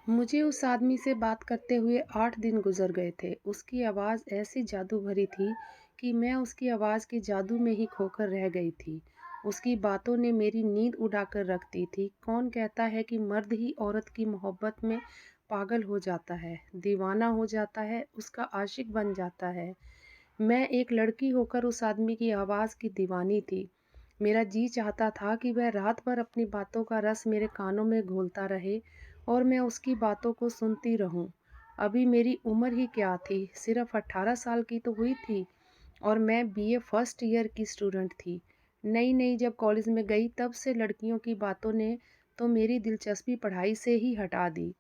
मुझे उस आदमी से बात करते हुए 8 दिन गुज़र गए थे। उसकी आवाज़ ऐसी जादू भरी थी कि मैं उसकी आवाज़ के जादू में ही खोकर रह गई थी। उसकी बातों ने मेरी नींद उड़ाकर रख दी थी। कौन कहता है कि मर्द ही औरत की मोहब्बत में पागल हो जाता है, दीवाना हो जाता है, उसका आशिक बन जाता है। मैं एक लड़की होकर उस आदमी की आवाज़ की दीवानी थी। मेरा जी चाहता था कि वह रात भर अपनी बातों का रस मेरे कानों में घोलता रहे और मैं उसकी बातों को सुनती रहूं। अभी मेरी उम्र ही क्या थी, सिर्फ 18 साल की तो हुई थी और मैं बीए फर्स्ट ईयर की स्टूडेंट थी। नई नई जब कॉलेज में गई तब से लड़कियों की बातों ने तो मेरी दिलचस्पी पढ़ाई से ही हटा दी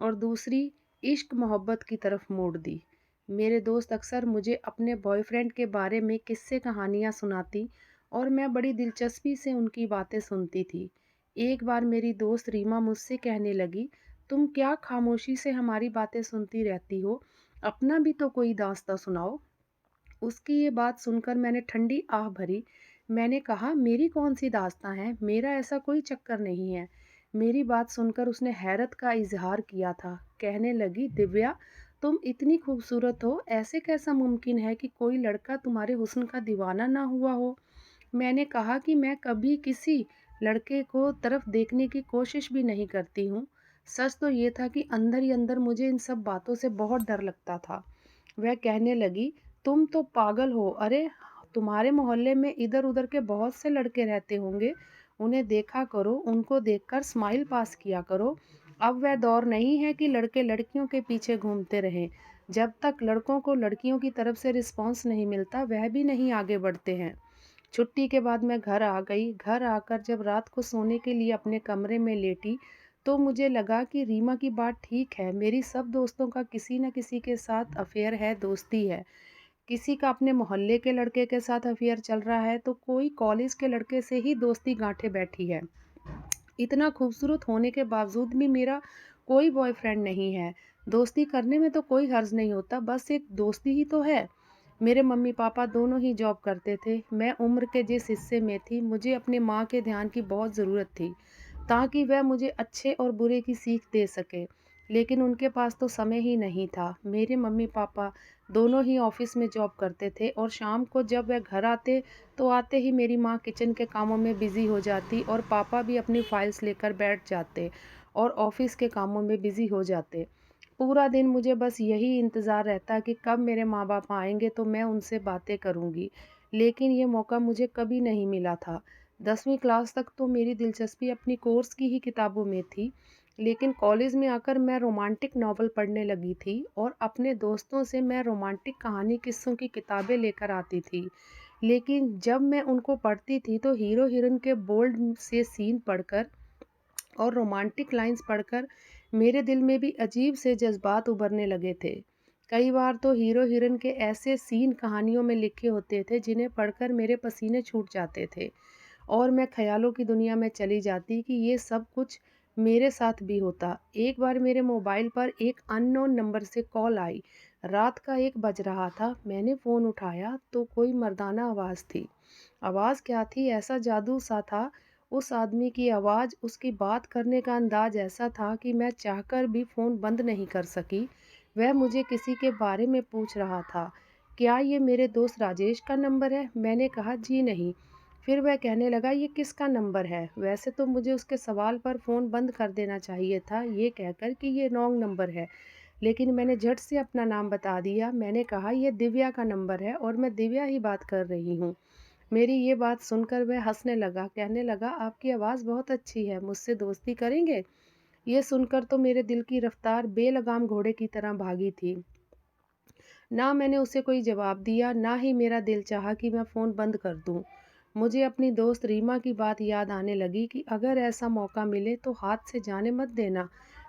और दूसरी इश्क मोहब्बत की तरफ मोड़ दी। मेरे दोस्त अक्सर मुझे अपने बॉयफ्रेंड के बारे में किस्से कहानियाँ सुनाती और मैं बड़ी दिलचस्पी से उनकी बातें सुनती थी। एक बार मेरी दोस्त रीमा मुझसे कहने लगी, तुम क्या खामोशी से हमारी बातें सुनती रहती हो? अपना भी तो कोई दास्तां सुनाओ। उसकी ये बात सुनकर मैंने ठंडी आह भरी। मैंने कहा, मेरी कौन-सी दास्ताँ है? मेरा ऐसा कोई चक्कर नहीं है। मेरी बात सुनकर उसने हैरत का इज़हार किया था। कहने लगी, दिव्या, तुम इतनी खूबसूरत हो, ऐसे कैसा मुमकिन है कि कोई लड़का तुम्हारे हुस्न का दीवाना ना हुआ हो? मैंने कहा कि मैं कभी किसी लड़के को तरफ देखने की कोशिश भी नहीं करती हूँ। सच तो ये था कि अंदर ही अंदर मुझे इन सब बातों से बहुत डर लगता था। वह कहने लगी, तुम तो पागल हो। अरे! तुम्हारे मोहल्ले में इधर-उधर के बहुत से लड़के रहते होंगे। उन्हें देखा करो, उनको देखकर स्माइल पास किया करो। अब वह दौर नहीं है कि लड़के लड़कियों के पीछे घूमते रहें। जब तक लड़कों को लड़कियों की तरफ से रिस्पॉन्स नहीं मिलता, वह भी नहीं आगे बढ़ते हैं। छुट्टी के बाद मैं घर आ गई। घर आकर जब रात को सोने के लिए अपने कमरे में लेटी, तो मुझे लगा कि रीमा की बात ठीक है। मेरी सब दोस्तों का किसी न किसी के साथ अफ़ेयर है, दोस्ती है। किसी का अपने मोहल्ले के लड़के के साथ अफ़ेयर चल रहा है, तो कोई कॉलेज के लड़के से ही दोस्ती गाँठे बैठी है। इतना खूबसूरत होने के बावजूद भी मेरा कोई बॉयफ्रेंड नहीं है। दोस्ती करने में तो कोई हर्ज़ नहीं होता, बस एक दोस्ती ही तो है। मेरे मम्मी-पापा दोनों ही जॉब करते थे। मैं उम्र के जिस हिस्से में थी, मुझे अपनी माँ के ध्यान की बहुत ज़रूरत थी, ताकि वह मुझे अच्छे और बुरे की सीख दे सके। लेकिन उनके पास तो समय ही नहीं था। मेरे मम्मी-पापा दोनों ही ऑफ़िस में जॉब करते थे और शाम को जब वह घर आते, तो आते ही मेरी माँ किचन के कामों में बिज़ी हो जाती और पापा भी अपनी फाइल्स लेकर बैठ जाते और ऑफ़िस के कामों में बिज़ी हो जाते। पूरा दिन मुझे बस यही इंतज़ार रहता कि कब मेरे माँ-बाप आएँगे तो मैं उनसे बातें करूँगी। लेकिन ये मौका मुझे कभी नहीं मिला था। 10वीं क्लास तक तो मेरी दिलचस्पी अपनी कोर्स की ही किताबों में थी, लेकिन कॉलेज में आकर मैं रोमांटिक नॉवल पढ़ने लगी थी और अपने दोस्तों से मैं रोमांटिक कहानी किस्सों की किताबें लेकर आती थी। लेकिन जब मैं उनको पढ़ती थी तो हीरो-हीरोइन के बोल्ड से सीन पढ़कर और रोमांटिक लाइन्स पढ़कर मेरे दिल में भी अजीब से जज़्बात उभरने लगे थे। कई बार तो हीरो-हीरोइन के ऐसे सीन कहानियों में लिखे होते थे जिन्हें पढ़कर मेरे पसीने छूट जाते थे और मैं ख़यालों की दुनिया में चली जाती कि ये सब कुछ मेरे साथ भी होता। एक बार मेरे मोबाइल पर एक अननोन नंबर से कॉल आई। रात का 1 बज रहा था। मैंने फ़ोन उठाया तो कोई मर्दाना आवाज़ थी। आवाज़ क्या थी, ऐसा जादू सा था उस आदमी की आवाज़, उसकी बात करने का अंदाज़ ऐसा था कि मैं चाहकर भी फ़ोन बंद नहीं कर सकी। वह मुझे किसी के बारे में पूछ रहा था। क्या ये मेरे दोस्त राजेश का नंबर है? मैंने कहा, जी नहीं। फिर वह कहने लगा, ये किसका नंबर है? वैसे तो मुझे उसके सवाल पर फ़ोन बंद कर देना चाहिए था, ये कहकर कि ये रॉन्ग नंबर है। लेकिन मैंने झट से अपना नाम बता दिया। मैंने कहा, ये दिव्या का नंबर है और मैं दिव्या ही बात कर रही हूँ। मेरी ये बात सुनकर वह हँसने लगा, कहने लगा, आपकी आवाज़ बहुत अच्छी है, मुझसे दोस्ती करेंगे? ये सुनकर तो मेरे दिल की रफ़्तार बेलगाम घोड़े की तरह भागी थी। ना मैंने उसे कोई जवाब दिया, ना ही मेरा दिल चाहा कि मैं फ़ोन बंद कर दूँ। मुझे अपनी दोस्त रीमा की बात याद आने लगी कि अगर ऐसा मौका मिले तो हाथ से जाने मत देना।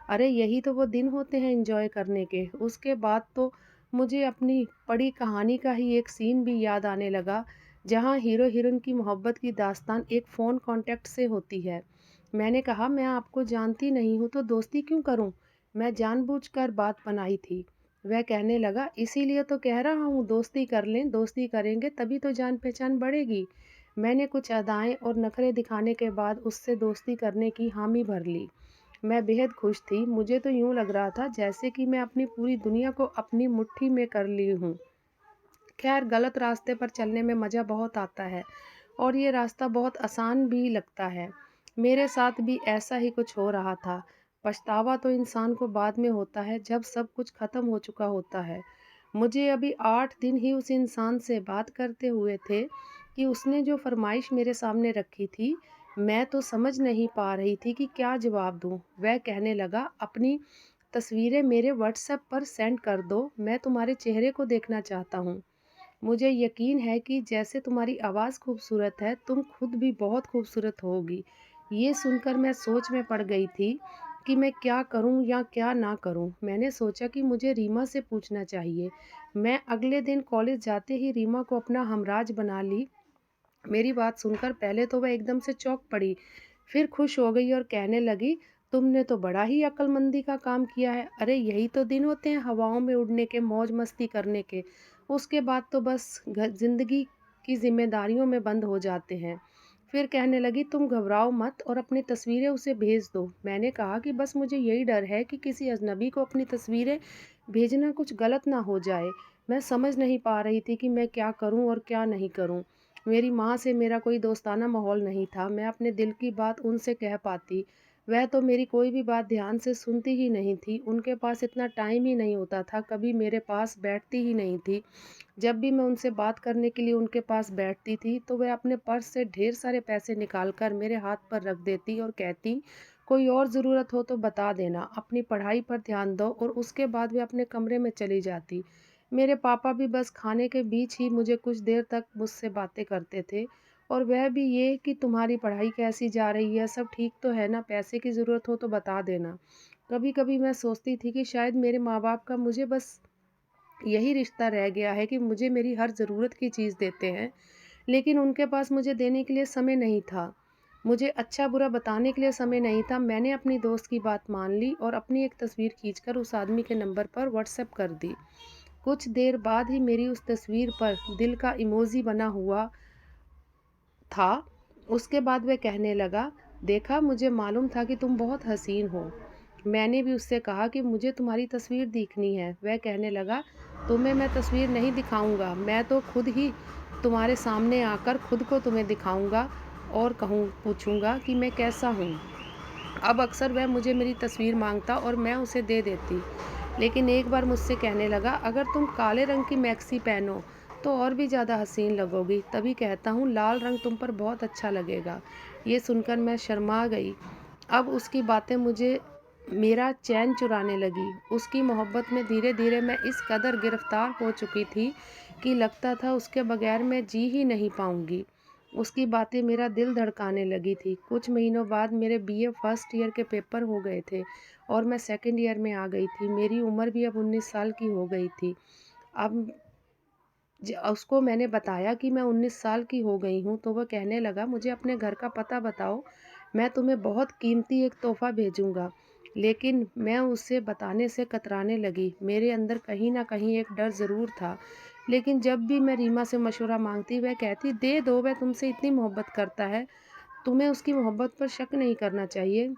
अरे यही तो वो दिन होते हैं एन्जॉय करने के। उसके बाद तो मुझे अपनी पढ़ी कहानी का ही एक सीन भी याद आने लगा, जहाँ हीरो-हीरोइन की मोहब्बत की दास्तान एक फ़ोन कॉन्टैक्ट से होती है। मैंने कहा, मैं आपको जानती नहीं हूँ तो दोस्ती क्यों करूँ? मैं जानबूझकर बात बनाई थी। वह कहने लगा, इसीलिए तो कह रहा हूँ दोस्ती कर लें, दोस्ती करेंगे तभी तो जान-पहचान बढ़ेगी। मैंने कुछ अदाएँ और नखरे दिखाने के बाद उससे दोस्ती करने की हामी भर ली। मैं बेहद खुश थी। मुझे तो यूँ लग रहा था जैसे कि मैं अपनी पूरी दुनिया को अपनी मुट्ठी में कर ली हूँ। खैर, गलत रास्ते पर चलने में मज़ा बहुत आता है और ये रास्ता बहुत आसान भी लगता है। मेरे साथ भी ऐसा ही कुछ हो रहा था। पछतावा तो इंसान को बाद में होता है जब सब कुछ ख़त्म हो चुका होता है। मुझे अभी 8 दिन ही उस इंसान से बात करते हुए थे कि उसने जो फ़रमाइश मेरे सामने रखी थी, मैं तो समझ नहीं पा रही थी कि क्या जवाब दूँ। वह कहने लगा, अपनी तस्वीरें मेरे व्हाट्सएप पर सेंड कर दो, मैं तुम्हारे चेहरे को देखना चाहता हूँ। मुझे यकीन है कि जैसे तुम्हारी आवाज़ खूबसूरत है, तुम खुद भी बहुत खूबसूरत होगी। ये सुनकर मैं सोच में पड़ गई थी कि मैं क्या करूं या क्या ना करूं। मैंने सोचा कि मुझे रीमा से पूछना चाहिए। मैं अगले दिन कॉलेज जाते ही रीमा को अपना हमराज बना ली। मेरी बात सुनकर पहले तो वह एकदम से चौंक पड़ी, फिर खुश हो गई और कहने लगी, तुमने तो बड़ा ही अक्लमंदी का काम किया है। अरे यही तो दिन होते हैं हवाओं में उड़ने के, मौज मस्ती करने के। उसके बाद तो बस ज़िंदगी की जिम्मेदारियों में बंद हो जाते हैं। फिर कहने लगी, तुम घबराओ मत और अपनी तस्वीरें उसे भेज दो। मैंने कहा कि बस मुझे यही डर है कि किसी अजनबी को अपनी तस्वीरें भेजना कुछ गलत ना हो जाए। मैं समझ नहीं पा रही थी कि मैं क्या करूं और क्या नहीं करूं। मेरी माँ से मेरा कोई दोस्ताना माहौल नहीं था, मैं अपने दिल की बात उनसे कह पाती। वह तो मेरी कोई भी बात ध्यान से सुनती ही नहीं थी, उनके पास इतना टाइम ही नहीं होता था, कभी मेरे पास बैठती ही नहीं थी। जब भी मैं उनसे बात करने के लिए उनके पास बैठती थी, तो वह अपने पर्स से ढेर सारे पैसे निकाल कर मेरे हाथ पर रख देती और कहती, कोई और ज़रूरत हो तो बता देना, अपनी पढ़ाई पर ध्यान दो, और उसके बाद वे अपने कमरे में चली जाती। मेरे पापा भी बस खाने के बीच ही मुझे कुछ देर तक मुझसे बातें करते थे, और वह भी ये कि तुम्हारी पढ़ाई कैसी जा रही है, सब ठीक तो है ना, पैसे की ज़रूरत हो तो बता देना। कभी कभी मैं सोचती थी कि शायद मेरे माँ बाप का मुझे बस यही रिश्ता रह गया है कि मुझे मेरी हर ज़रूरत की चीज़ देते हैं, लेकिन उनके पास मुझे देने के लिए समय नहीं था। मुझे अच्छा बुरा बताने के लिए समय नहीं था। मैंने अपनी दोस्त की बात मान ली और अपनी एक तस्वीर खींचकर उस आदमी के नंबर पर व्हाट्सएप कर दी। कुछ देर बाद ही मेरी उस तस्वीर पर दिल का इमोजी बना हुआ था। उसके बाद वह कहने लगा, देखा, मुझे मालूम था कि तुम बहुत हसीन हो। मैंने भी उससे कहा कि मुझे तुम्हारी तस्वीर देखनी है। वह कहने लगा, तुम्हें मैं तस्वीर नहीं दिखाऊंगा, मैं तो खुद ही तुम्हारे सामने आकर खुद को तुम्हें दिखाऊंगा और पूछूंगा कि मैं कैसा हूँ। अब अक्सर वह मुझे मेरी तस्वीर मांगता और मैं उसे दे देती, लेकिन एक बार मुझसे कहने लगा, अगर तुम काले रंग की मैक्सी पहनो तो और भी ज़्यादा हसीन लगोगी, तभी कहता हूँ लाल रंग तुम पर बहुत अच्छा लगेगा। ये सुनकर मैं शर्मा गई। अब उसकी बातें मुझे मेरा चैन चुराने लगी। उसकी मोहब्बत में धीरे धीरे मैं इस कदर गिरफ्तार हो चुकी थी कि लगता था उसके बगैर मैं जी ही नहीं पाऊंगी। उसकी बातें मेरा दिल धड़काने लगी थी। कुछ महीनों बाद मेरे बीए फर्स्ट ईयर के पेपर हो गए थे और मैं सेकंड ईयर में आ गई थी। मेरी उम्र भी अब 19 साल की हो गई थी। अब उसको मैंने बताया कि मैं 19 साल की हो गई हूँ, तो वह कहने लगा, मुझे अपने घर का पता बताओ, मैं तुम्हें बहुत कीमती एक तोहफ़ा भेजूँगा। लेकिन मैं उसे बताने से कतराने लगी। मेरे अंदर कहीं न कहीं एक डर ज़रूर था। लेकिन जब भी मैं रीमा से मशवरा माँगती, वह कहती, दे दो, वह तुमसे इतनी मोहब्बत करता है, तुम्हें उसकी मोहब्बत पर शक नहीं करना चाहिए।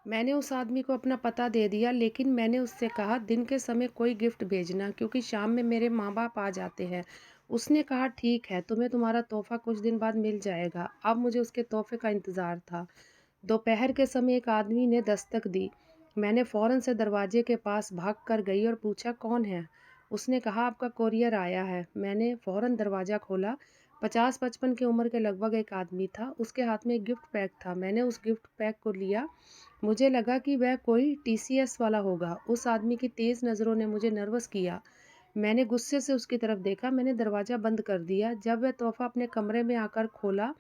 मैंने उस आदमी को अपना पता दे दिया, लेकिन मैंने उससे कहा, दिन के समय कोई गिफ्ट भेजना, क्योंकि शाम में मेरे माँ बाप आ जाते हैं। उसने कहा, ठीक है, तुम्हें तुम्हारा तोहफा कुछ दिन बाद मिल जाएगा। अब मुझे उसके तोहफे का इंतज़ार था। दोपहर के समय एक आदमी ने दस्तक दी। मैंने फौरन से दरवाजे के पास भाग कर गई और पूछा, कौन है? उसने कहा, आपका कोरियर आया है। मैंने फौरन दरवाज़ा खोला। 50-55 की उम्र के लगभग एक आदमी था। उसके हाथ में एक गिफ्ट पैक था। मैंने उस गिफ्ट पैक को लिया। मुझे लगा कि वह कोई टीसीएस वाला होगा। उस आदमी की तेज़ नज़रों ने मुझे नर्वस किया। मैंने गुस्से से उसकी तरफ देखा। मैंने दरवाज़ा बंद कर दिया। जब वह तोहफ़ा अपने कमरे में आकर खोला,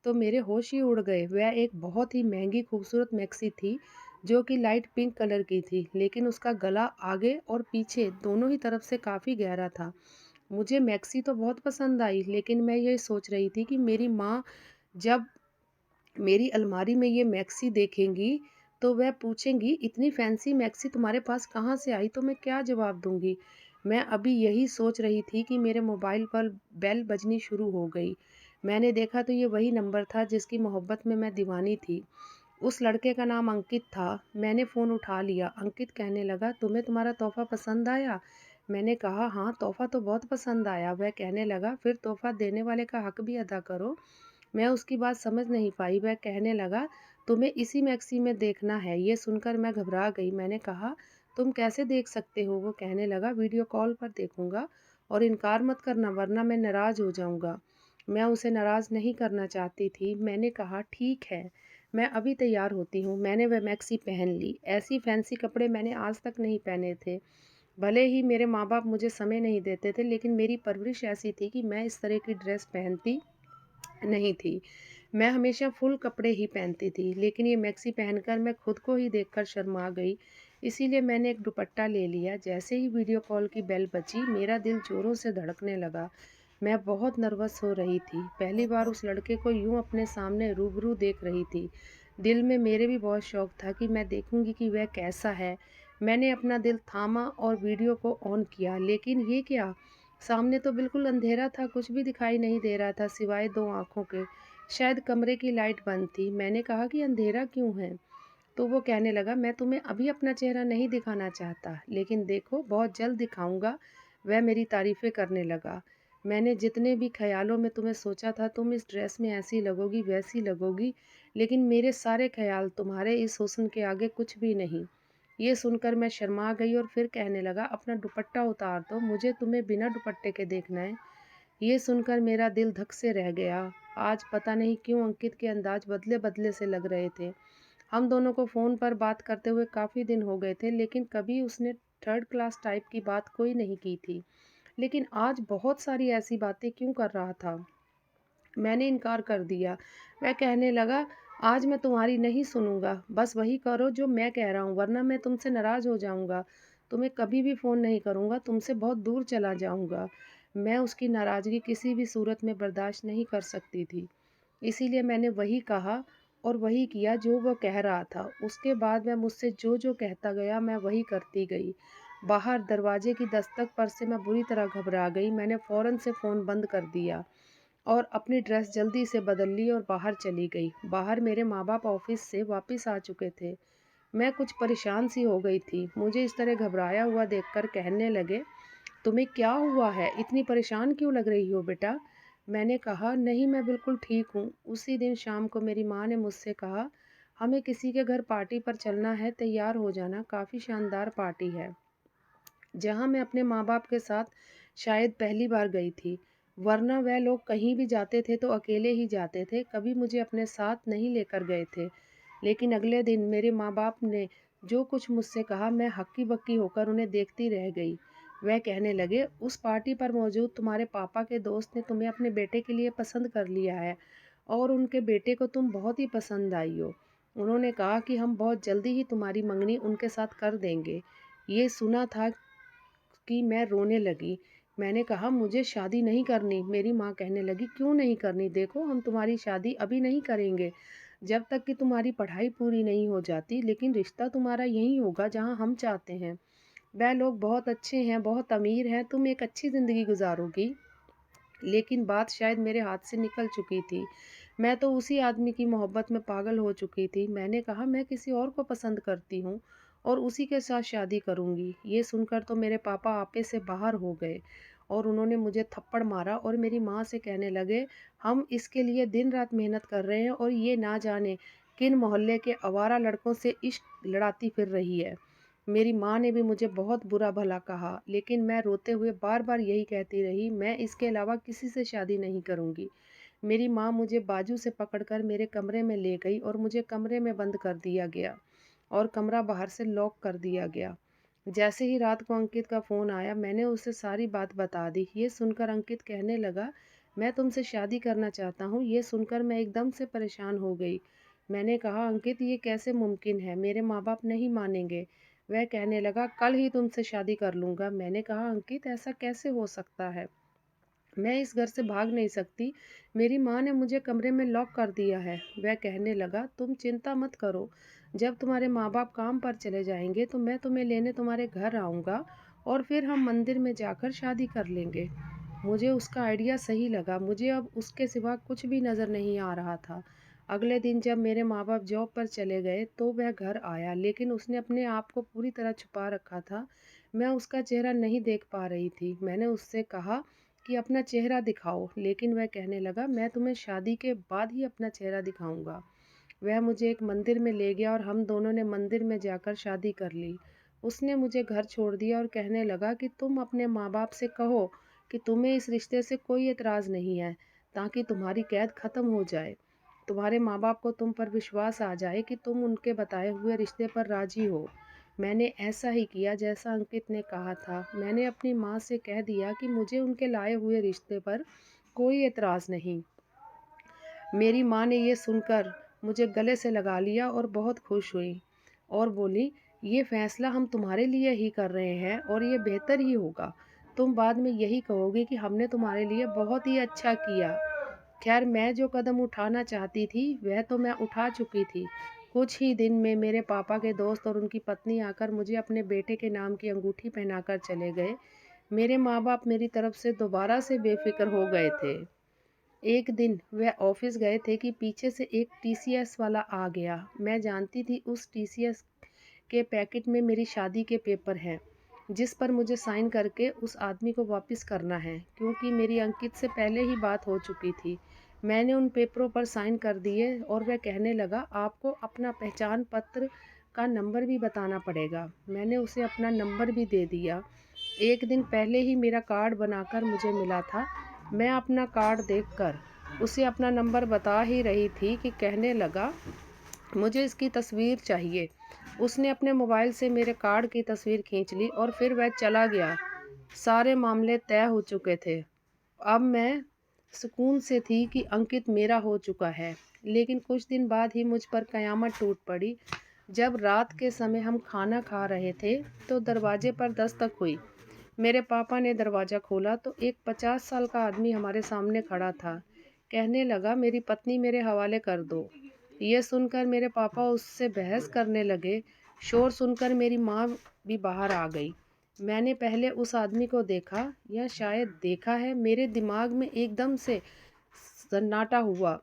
तो मेरे होश ही उड़ गए। वह एक बहुत ही महंगी खूबसूरत मैक्सी थी, जो कि लाइट पिंक कलर की थी, लेकिन उसका गला आगे और पीछे दोनों ही तरफ से काफ़ी गहरा था। मुझे मैक्सी तो बहुत पसंद आई, लेकिन मैं ये सोच रही थी कि मेरी माँ जब मेरी अलमारी में ये मैक्सी देखेंगी, तो वह पूछेंगी, इतनी फैंसी मैक्सी तुम्हारे पास कहाँ से आई? तो मैं क्या जवाब दूँगी? मैं अभी यही सोच रही थी कि मेरे मोबाइल पर बेल बजनी शुरू हो गई। मैंने देखा तो ये वही नंबर था जिसकी मोहब्बत में मैं दीवानी थी। उस लड़के का नाम अंकित था। मैंने फ़ोन उठा लिया। अंकित कहने लगा, तुम्हें तुम्हारा तोहफ़ा पसंद आया? मैंने कहा, हाँ, तोहफ़ा तो बहुत पसंद आया। वह कहने लगा, फिर तोहफ़ा देने वाले का हक भी अदा करो। मैं उसकी बात समझ नहीं पाई। वह कहने लगा, तुम्हें इसी मैक्सी में देखना है। ये सुनकर मैं घबरा गई। मैंने कहा, तुम कैसे देख सकते हो? वो कहने लगा, वीडियो कॉल पर देखूंगा और इनकार मत करना वरना मैं नाराज़ हो जाऊंगा। मैं उसे नाराज़ नहीं करना चाहती थी। मैंने कहा, ठीक है, मैं अभी तैयार होती हूँ। मैंने वह मैक्सी पहन ली। ऐसी फैंसी कपड़े मैंने आज तक नहीं पहने थे। भले ही मेरे माँ बाप मुझे समय नहीं देते थे, लेकिन मेरी परवरिश ऐसी थी कि मैं इस तरह की ड्रेस पहनती नहीं थी। मैं हमेशा फुल कपड़े ही पहनती थी, लेकिन ये मैक्सी पहनकर मैं खुद को ही देखकर शर्मा गई। इसीलिए मैंने एक दुपट्टा ले लिया। जैसे ही वीडियो कॉल की बेल बजी, मेरा दिल ज़ोरों से धड़कने लगा। मैं बहुत नर्वस हो रही थी। पहली बार उस लड़के को यूँ अपने सामने रूबरू देख रही थी। दिल में मेरे भी बहुत शौक था कि मैं देखूंगी कि वह कैसा है। मैंने अपना दिल थामा और वीडियो को ऑन किया, लेकिन ये क्या? सामने तो बिल्कुल अंधेरा था, कुछ भी दिखाई नहीं दे रहा था सिवाय 2 आँखों के। शायद कमरे की लाइट बंद थी। मैंने कहा कि अंधेरा क्यों है? तो वो कहने लगा, मैं तुम्हें अभी अपना चेहरा नहीं दिखाना चाहता, लेकिन देखो बहुत जल्द दिखाऊँगा। वह मेरी तारीफ़ें करने लगा। मैंने जितने भी ख़्यालों में तुम्हें सोचा था तुम इस ड्रेस में ऐसी लगोगी, वैसी लगोगी, लेकिन मेरे सारे ख़्याल तुम्हारे इस हुस्न के आगे कुछ भी नहीं। ये सुनकर मैं शर्मा गई और फिर कहने लगा, अपना दुपट्टा उतार दो, मुझे तुम्हें बिना दुपट्टे के देखना है। ये सुनकर मेरा दिल धक से रह गया। आज पता नहीं क्यों अंकित के अंदाज बदले-बदले से लग रहे थे। हम दोनों को फ़ोन पर बात करते हुए काफ़ी दिन हो गए थे, लेकिन कभी उसने थर्ड क्लास टाइप की बात कोई नहीं की थी। लेकिन आज बहुत सारी ऐसी बातें क्यों कर रहा था? मैंने इनकार कर दिया। वह कहने लगा, आज मैं तुम्हारी नहीं सुनूँगा, बस वही करो जो मैं कह रहा हूँ, वरना मैं तुमसे नाराज़ हो जाऊँगा। तुम्हें कभी भी फ़ोन नहीं करूँगा, तुमसे बहुत दूर चला जाऊँगा। मैं उसकी नाराज़गी किसी भी सूरत में बर्दाश्त नहीं कर सकती थी। इसीलिए मैंने वही कहा और वही किया जो वह कह रहा था। उसके बाद वह मुझसे जो-जो कहता गया, मैं वही करती गई। बाहर दरवाजे की दस्तक पर से मैं बुरी तरह घबरा गई। मैंने फ़ौरन से फ़ोन बंद कर दिया और अपनी ड्रेस जल्दी से बदल ली और बाहर चली गई। बाहर मेरे माँ-बाप ऑफ़िस से वापस आ चुके थे। मैं कुछ परेशान सी हो गई थी। मुझे इस तरह घबराया हुआ देखकर कहने लगे, तुम्हें क्या हुआ है? इतनी परेशान क्यों लग रही हो बेटा? मैंने कहा, नहीं, मैं बिल्कुल ठीक हूँ। उसी दिन शाम को मेरी माँ ने मुझसे कहा, हमें किसी के घर पार्टी पर चलना है, तैयार हो जाना, काफ़ी शानदार पार्टी है। जहाँ मैं अपने माँ-बाप के साथ शायद पहली बार गई थी, वरना वह लोग कहीं भी जाते थे तो अकेले ही जाते थे, कभी मुझे अपने साथ नहीं लेकर गए थे। लेकिन अगले दिन मेरे माँ-बाप ने जो कुछ मुझसे कहा, मैं हक्की-बक्की होकर उन्हें देखती रह गई। वह कहने लगे, उस पार्टी पर मौजूद तुम्हारे पापा के दोस्त ने तुम्हें अपने बेटे के लिए पसंद कर लिया है और उनके बेटे को तुम बहुत ही पसंद आई हो। उन्होंने कहा कि हम बहुत जल्दी ही तुम्हारी मंगनी उनके साथ कर देंगे। ये सुना था कि मैं रोने लगी। मैंने कहा, मुझे शादी नहीं करनी। मेरी माँ कहने लगी, क्यों नहीं करनी? देखो, हम तुम्हारी शादी अभी नहीं करेंगे, जब तक कि तुम्हारी पढ़ाई पूरी नहीं हो जाती, लेकिन रिश्ता तुम्हारा यहीं होगा जहाँ हम चाहते हैं। वह लोग बहुत अच्छे हैं, बहुत अमीर हैं, तुम एक अच्छी ज़िंदगी गुज़ारोगी। लेकिन बात शायद मेरे हाथ से निकल चुकी थी। मैं तो उसी आदमी की मोहब्बत में पागल हो चुकी थी। मैंने कहा, मैं किसी और को पसंद करती हूँ और उसी के साथ शादी करूँगी। ये सुनकर तो मेरे पापा आपे से बाहर हो गए और उन्होंने मुझे थप्पड़ मारा और मेरी माँ से कहने लगे, हम इसके लिए दिन-रात मेहनत कर रहे हैं और ये ना जाने किन मोहल्ले के आवारा लड़कों से इश्क लड़ाती फिर रही है। मेरी माँ ने भी मुझे बहुत बुरा-भला कहा, लेकिन मैं रोते हुए बार-बार यही कहती रही, मैं इसके अलावा किसी से शादी नहीं करूँगी। मेरी माँ मुझे बाजू से पकड़कर मेरे कमरे में ले गई और मुझे कमरे में बंद कर दिया गया और कमरा बाहर से लॉक कर दिया गया। जैसे ही रात को अंकित का फ़ोन आया, मैंने उसे सारी बात बता दी। ये सुनकर अंकित कहने लगा, मैं तुमसे शादी करना चाहता हूँ। ये सुनकर मैं एकदम से परेशान हो गई। मैंने कहा, अंकित, ये कैसे मुमकिन है? मेरे माँ-बाप नहीं मानेंगे। वह कहने लगा, कल ही तुमसे शादी कर लूँगा। मैंने कहा, अंकित, ऐसा कैसे हो सकता है? मैं इस घर से भाग नहीं सकती। मेरी माँ ने मुझे कमरे में लॉक कर दिया है। वह कहने लगा, तुम चिंता मत करो। जब तुम्हारे माँ-बाप काम पर चले जाएँगे तो मैं तुम्हें लेने तुम्हारे घर आऊँगा और फिर हम मंदिर में जाकर शादी कर लेंगे। मुझे उसका आइडिया सही लगा। मुझे अब उसके सिवा कुछ भी नज़र नहीं आ रहा था। अगले दिन जब मेरे माँ-बाप जॉब पर चले गए तो वह घर आया, लेकिन उसने अपने आप को पूरी तरह छुपा रखा था। मैं उसका चेहरा नहीं देख पा रही थी। मैंने उससे कहा कि अपना चेहरा दिखाओ, लेकिन वह कहने लगा मैं तुम्हें शादी के बाद ही अपना चेहरा दिखाऊँगा। वह मुझे एक मंदिर में ले गया और हम दोनों ने मंदिर में जाकर शादी कर ली। उसने मुझे घर छोड़ दिया और कहने लगा कि तुम अपने माँ-बाप से कहो कि तुम्हें इस रिश्ते से कोई एतराज़ नहीं है, ताकि तुम्हारी कैद ख़त्म हो जाए। तुम्हारे माँ-बाप को तुम पर विश्वास आ जाए कि तुम उनके बताए हुए रिश्ते पर राज़ी हो। मैंने ऐसा ही किया जैसा अंकित ने कहा था। मैंने अपनी माँ से कह दिया कि मुझे उनके लाए हुए रिश्ते पर कोई एतराज़ नहीं। मेरी माँ ने ये सुनकर मुझे गले से लगा लिया और बहुत खुश हुई और बोली, ये फैसला हम तुम्हारे लिए ही कर रहे हैं और ये बेहतर ही होगा। तुम बाद में यही कहोगे कि हमने तुम्हारे लिए बहुत ही अच्छा किया। खैर, मैं जो कदम उठाना चाहती थी वह तो मैं उठा चुकी थी। कुछ ही दिन में मेरे पापा के दोस्त और उनकी पत्नी आकर मुझे अपने बेटे के नाम की अंगूठी पहनाकर चले गए। मेरे माँ-बाप मेरी तरफ से दोबारा से बेफ़िक्र हो गए थे। एक दिन वह ऑफिस गए थे कि पीछे से एक टीसीएस वाला आ गया। मैं जानती थी उस टीसीएस के पैकेट में मेरी शादी के पेपर हैं, जिस पर मुझे साइन करके उस आदमी को वापस करना है, क्योंकि मेरी अंकित से पहले ही बात हो चुकी थी। मैंने उन पेपरों पर साइन कर दिए और वह कहने लगा आपको अपना पहचान पत्र का नंबर भी बताना पड़ेगा। मैंने उसे अपना नंबर भी दे दिया। एक दिन पहले ही मेरा कार्ड बनाकर मुझे मिला था। मैं अपना कार्ड देखकर उसे अपना नंबर बता ही रही थी कि कहने लगा मुझे इसकी तस्वीर चाहिए। उसने अपने मोबाइल से मेरे कार्ड की तस्वीर खींच ली और फिर वह चला गया। सारे मामले तय हो चुके थे। अब मैं सुकून से थी कि अंकित मेरा हो चुका है। लेकिन कुछ दिन बाद ही मुझ पर कयामत टूट पड़ी। जब रात के समय हम खाना खा रहे थे तो दरवाजे पर दस्तक हुई। मेरे पापा ने दरवाज़ा खोला तो एक 50 साल का आदमी हमारे सामने खड़ा था। कहने लगा मेरी पत्नी मेरे हवाले कर दो। ये सुनकर मेरे पापा उससे बहस करने लगे। शोर सुनकर मेरी माँ भी बाहर आ गई। मैंने पहले उस आदमी को देखा या शायद देखा है, मेरे दिमाग में एकदम से सन्नाटा हुआ।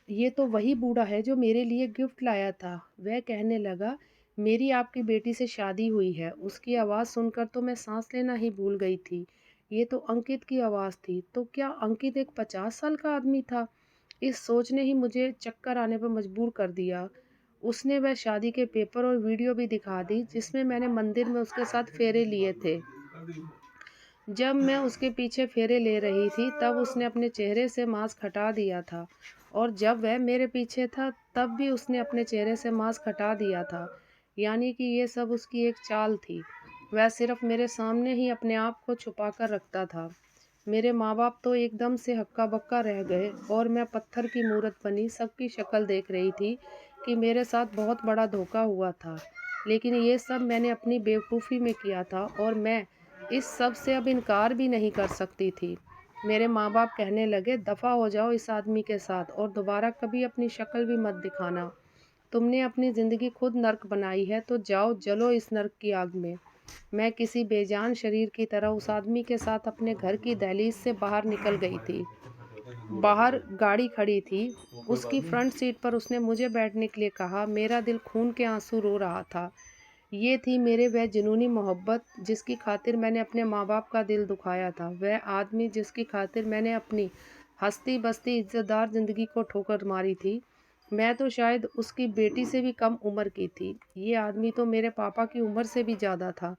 ये तो वही बूढ़ा है जो मेरे लिए गिफ्ट लाया था। वह कहने लगा मेरी आपकी बेटी से शादी हुई है। उसकी आवाज़ सुनकर तो मैं सांस लेना ही भूल गई थी। ये तो अंकित की आवाज़ थी। तो क्या अंकित एक 50 साल का आदमी था? इस सोच ने ही मुझे चक्कर आने पर मजबूर कर दिया। उसने वह शादी के पेपर और वीडियो भी दिखा दी जिसमें मैंने मंदिर में उसके साथ फेरे लिए थे। जब मैं उसके पीछे फेरे ले रही थी तब उसने अपने चेहरे से मास्क हटा दिया था और जब वह मेरे पीछे था तब भी उसने अपने चेहरे से मास्क हटा दिया था। यानी कि ये सब उसकी एक चाल थी। वह सिर्फ मेरे सामने ही अपने आप को छुपा कर रखता था। मेरे माँ-बाप तो एकदम से हक्का-बक्का रह गए और मैं पत्थर की मूरत बनी सबकी शक्ल देख रही थी कि मेरे साथ बहुत बड़ा धोखा हुआ था। लेकिन ये सब मैंने अपनी बेवकूफ़ी में किया था और मैं इस सब से अब इनकार भी नहीं कर सकती थी। मेरे माँ-बाप कहने लगे दफ़ा हो जाओ इस आदमी के साथ और दोबारा कभी अपनी शक्ल भी मत दिखाना। तुमने अपनी ज़िंदगी खुद नर्क बनाई है तो जाओ जलो इस नर्क की आग में। मैं किसी बेजान शरीर की तरह उस आदमी के साथ अपने घर की दहलीज से बाहर निकल गई थी। बाहर गाड़ी खड़ी थी। उसकी फ्रंट सीट पर उसने मुझे बैठने के लिए कहा। मेरा दिल खून के आंसू रो रहा था। ये थी मेरे वह जुनूनी मोहब्बत जिसकी खातिर मैंने अपने माँ-बाप का दिल दुखाया था। वह आदमी जिसकी खातिर मैंने अपनी हँसती-बसती इज़्ज़तदार ज़िंदगी को ठोकर मारी थी। मैं तो शायद उसकी बेटी से भी कम उम्र की थी। ये आदमी तो मेरे पापा की उम्र से भी ज़्यादा था।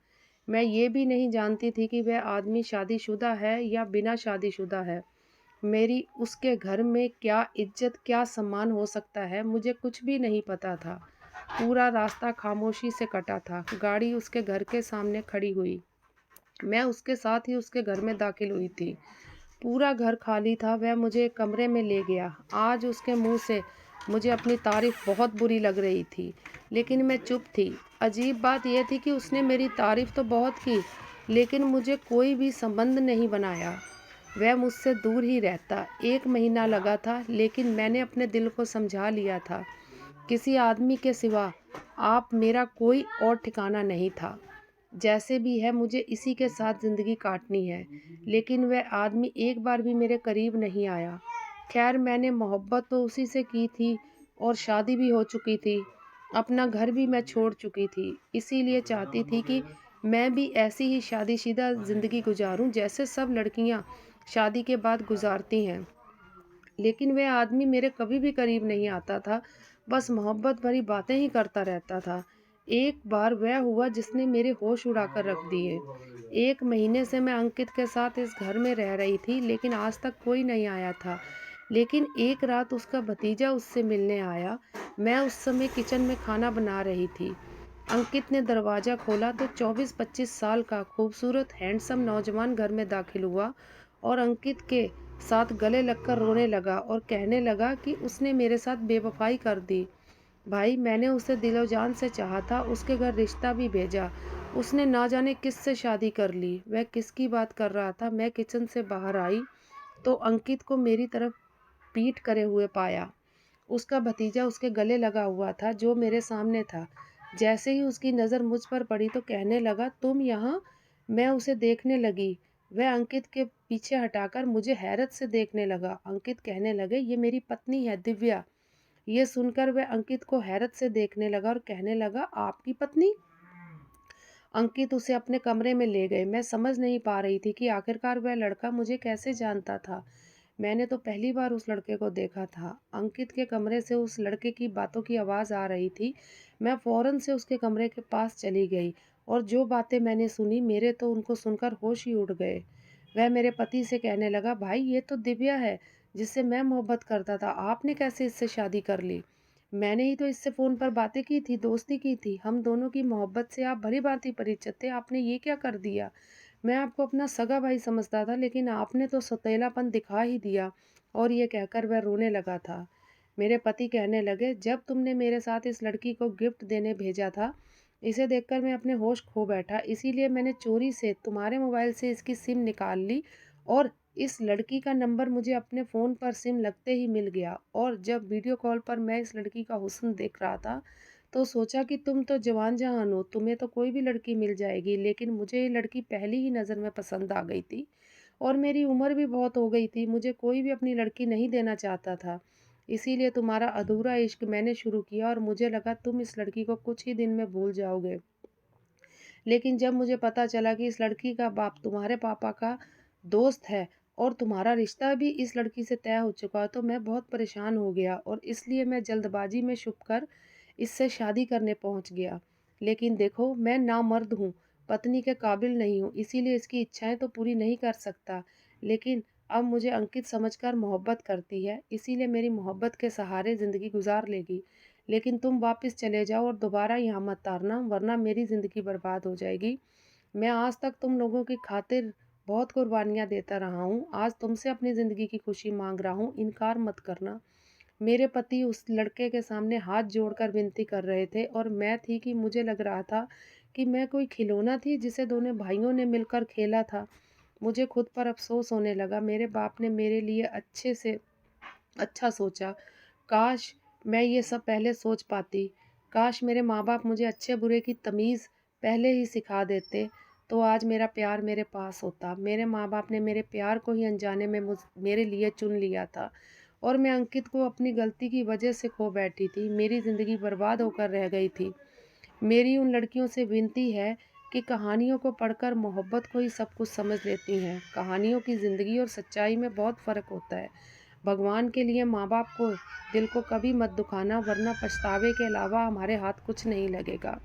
मैं ये भी नहीं जानती थी कि वह आदमी शादीशुदा है या बिना शादीशुदा है। मेरी उसके घर में क्या इज़्ज़त, क्या सम्मान हो सकता है, मुझे कुछ भी नहीं पता था। पूरा रास्ता खामोशी से कटा था। गाड़ी उसके घर के सामने खड़ी हुई। मैं उसके साथ ही उसके घर में दाखिल हुई थी। पूरा घर खाली था। वह मुझे एक कमरे में ले गया। आज उसके मुँह से मुझे अपनी तारीफ़ बहुत बुरी लग रही थी, लेकिन मैं चुप थी। अजीब बात यह थी कि उसने मेरी तारीफ़ तो बहुत की, लेकिन मुझे कोई भी संबंध नहीं बनाया। वह मुझसे दूर ही रहता। 1 महीना लगा था, लेकिन मैंने अपने दिल को समझा लिया था। किसी आदमी के सिवा आप मेरा कोई और ठिकाना नहीं था। जैसे भी है मुझे इसी के साथ ज़िंदगी काटनी है। लेकिन वह आदमी एक बार भी मेरे करीब नहीं आया। खैर मैंने मोहब्बत तो उसी से की थी और शादी भी हो चुकी थी। अपना घर भी मैं छोड़ चुकी थी। इसीलिए चाहती थी कि मैं भी ऐसी ही शादीशुदा ज़िंदगी गुज़ारूँ जैसे सब लड़कियाँ शादी के बाद गुज़ारती हैं। लेकिन वह आदमी मेरे कभी भी करीब नहीं आता था, बस मोहब्बत भरी बातें ही करता रहता था। एक बार वह हुआ जिसने मेरे होश उड़ाकर रख दिए। 1 महीने से मैं अंकित के साथ इस घर में रह रही थी, लेकिन आज तक कोई नहीं आया था। लेकिन एक रात उसका भतीजा उससे मिलने आया। मैं उस समय किचन में खाना बना रही थी। अंकित ने दरवाज़ा खोला तो 24-25 साल का खूबसूरत हैंडसम नौजवान घर में दाखिल हुआ और अंकित के साथ गले लगकर रोने लगा और कहने लगा कि उसने मेरे साथ बेवफ़ाई कर दी। भाई, मैंने उसे दिलो-जान से चाहा था, उसके घर रिश्ता भी भेजा। उसने ना जाने किससे शादी कर ली। वह किसकी बात कर रहा था? मैं किचन से बाहर आई तो अंकित को मेरी तरफ पीठ करे हुए पाया। उसका भतीजा उसके गले लगा हुआ था, जो मेरे सामने था। जैसे ही उसकी नज़र मुझ पर पड़ी तो कहने लगा, तुम यहाँ? मैं उसे देखने लगी। वह अंकित के पीछे हटाकर मुझे हैरत से देखने लगा। अंकित कहने लगे, ये मेरी पत्नी है, दिव्या। ये सुनकर वह अंकित को हैरत से देखने लगा और कहने लगा, आपकी पत्नी? अंकित उसे अपने कमरे में ले गए। मैं समझ नहीं पा रही थी कि आखिरकार वह लड़का मुझे कैसे जानता था। मैंने तो पहली बार उस लड़के को देखा था। अंकित के कमरे से उस लड़के की बातों की आवाज़ आ रही थी। मैं फ़ौरन से उसके कमरे के पास चली गई और जो बातें मैंने सुनी, मेरे तो उनको सुनकर होश ही उड़ गए। वह मेरे पति से कहने लगा, भाई ये तो दिव्या है, जिससे मैं मोहब्बत करता था। आपने कैसे इससे शादी कर ली? मैंने ही तो इससे फ़ोन पर बातें की थी, दोस्ती की थी। हम दोनों की मोहब्बत से आप भली-भाँति परिचित थे। आपने ये क्या कर दिया? मैं आपको अपना सगा भाई समझता था, लेकिन आपने तो सौतेलापन दिखा ही दिया। और ये कहकर वह रोने लगा था। मेरे पति कहने लगे, जब तुमने मेरे साथ इस लड़की को गिफ्ट देने भेजा था, इसे देखकर मैं अपने होश खो बैठा। इसीलिए मैंने चोरी से तुम्हारे मोबाइल से इसकी सिम निकाल ली और इस लड़की का नंबर मुझे अपने फ़ोन पर सिम लगते ही मिल गया। और जब वीडियो कॉल पर मैं इस लड़की का हुस्न देख रहा था, तो सोचा कि तुम तो जवान जहान हो, तुम्हें तो कोई भी लड़की मिल जाएगी। लेकिन मुझे ये लड़की पहली ही नज़र में पसंद आ गई थी और मेरी उम्र भी बहुत हो गई थी। मुझे कोई भी अपनी लड़की नहीं देना चाहता था। इसीलिए तुम्हारा अधूरा इश्क मैंने शुरू किया और मुझे लगा तुम इस लड़की को कुछ ही दिन में भूल जाओगे। लेकिन जब मुझे पता चला कि इस लड़की का बाप तुम्हारे पापा का दोस्त है और तुम्हारा रिश्ता भी इस लड़की से तय हो चुका, तो मैं बहुत परेशान हो गया और इसलिए मैं जल्दबाजी में छुपकर इससे शादी करने पहुंच गया। लेकिन देखो, मैं नामर्द हूँ, पत्नी के काबिल नहीं हूँ, इसीलिए इसकी इच्छाएं तो पूरी नहीं कर सकता। लेकिन अब मुझे अंकित समझकर मोहब्बत करती है, इसीलिए मेरी मोहब्बत के सहारे ज़िंदगी गुजार लेगी। लेकिन तुम वापस चले जाओ और दोबारा यहाँ मत आना, वरना मेरी ज़िंदगी बर्बाद हो जाएगी। मैं आज तक तुम लोगों की खातिर बहुत कुर्बानियाँ देता रहा हूँ। आज तुमसे अपनी ज़िंदगी की खुशी माँग रहा हूँ, इनकार मत करना। मेरे पति उस लड़के के सामने हाथ जोड़कर विनती कर रहे थे और मैं थी कि मुझे लग रहा था कि मैं कोई खिलौना थी जिसे दोनों भाइयों ने मिलकर खेला था। मुझे खुद पर अफ़सोस होने लगा। मेरे बाप ने मेरे लिए अच्छे से अच्छा सोचा। काश मैं ये सब पहले सोच पाती। काश मेरे माँ-बाप मुझे अच्छे-बुरे की तमीज़ पहले ही सिखा देते, तो आज मेरा प्यार मेरे पास होता। मेरे माँ-बाप ने मेरे प्यार को ही अनजाने में मेरे लिए चुन लिया था और मैं अंकित को अपनी गलती की वजह से खो बैठी थी। मेरी ज़िंदगी बर्बाद होकर रह गई थी। मेरी उन लड़कियों से विनती है कि कहानियों को पढ़कर मोहब्बत को ही सब कुछ समझ लेती हैं। कहानियों की ज़िंदगी और सच्चाई में बहुत फ़र्क होता है। भगवान के लिए माँ-बाप को दिल को कभी मत दुखाना, वरना पछतावे के अलावा हमारे हाथ कुछ नहीं लगेगा।